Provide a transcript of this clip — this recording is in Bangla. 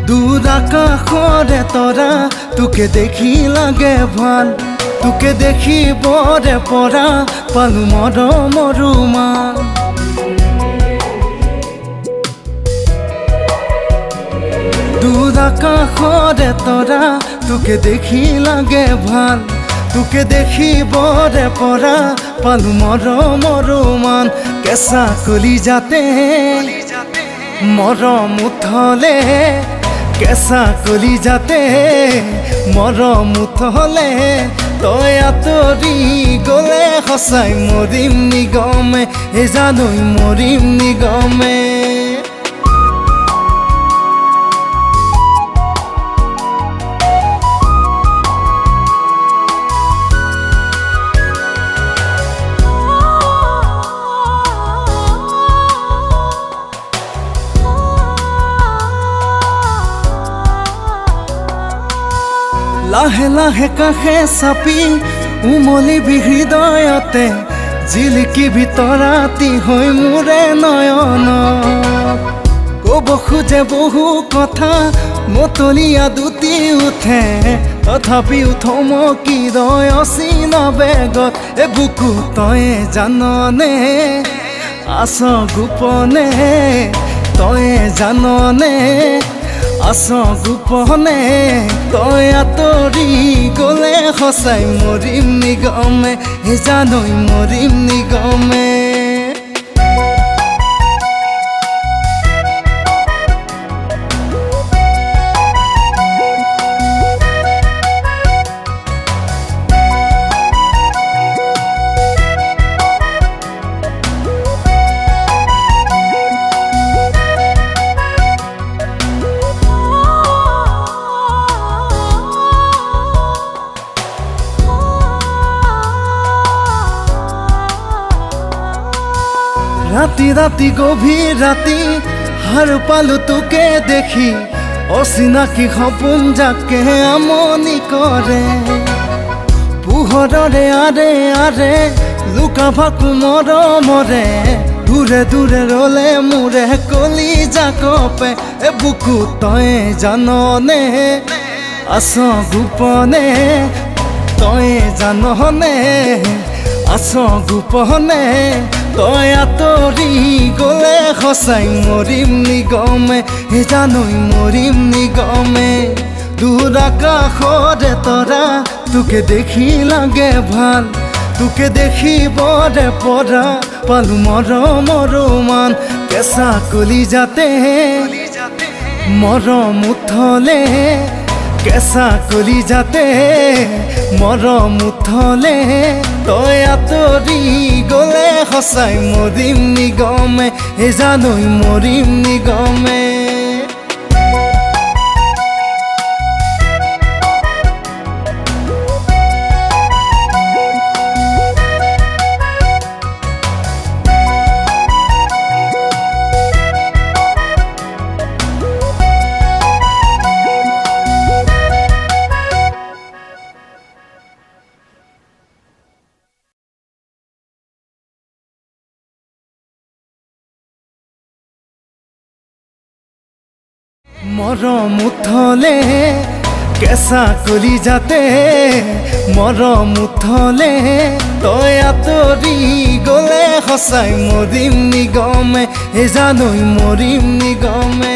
দূর আকাশরে তৰা তোকে দেখি লাগে ভাল, তোকে দেখি বৰে পৰা পালো মৰমৰ মান। দূর আকাশরে তৰা তোকে দেখি লাগে ভাল, তোকে দেখি বৰে পৰা পালো মৰমৰ মান। কেঁচা কলিজাতে মৰম উঠলে, কেঁচা কলিজাতে মৰম উঠলে, তই আঁতৰি গ'লে সঁচাই মৰিম নিগমে, এই জানৈ মৰিম নিগমে। লাহে লাহে কাষে চাপি উমলিবি হৃদয়তে, জিলিকিবি তৰাতি হৈ মোৰে নয়ন। ক'ব খোজে বহু কথা মতলীয়া দুটি উঠে, তথাপিও থমকি ৰয় অচিন বেগত। এ বুকু তয়ে জাননে আছ গোপনে, তয়ে জাননে আছ গোপনে, তই আঁতৰি গ'লে সঁচাই মৰিম নিগমে, এই জানৈ মৰিম নিগমে। রাতি রাতি গভীর রাতি হার পালো তোকে দেখি, অচিনাকি সপোন যাকে আমনি কৰে। পোহৰৰে আৰে আৰে লুকা ভাকু মৰমৰে, দূৰে দূৰে ৰলে মোৰে কলিজা কপে। এ বুকু তয়ে জাননে আছ গোপনে, তয়ে জাননে আছ গোপনে, তই আঁতৰি গ'লে সঁচাই মৰিম নিগমে, এই জানৈ মৰিম নিগমে। দূৰ আকাশৰে তৰা তোকে দেখি লাগে ভাল, তোকে দেখি বৰে পৰা পালো মৰমৰ মান। কেঁচা কলিজাতে মৰম উঠলে, কেঁচা কলিজাতে মৰম উঠলে, তই আঁতৰি গ'লে সঁচাই মৰিম নিগমে, এই জানৈ মৰিম নিগমে। মৰম উঠলে, কেঁচা কলিজাতে মৰম উঠলে, তই আঁতৰি গ'লে সঁচাই মৰিম নিগমে, এই জানৈ মৰিম নিগমে।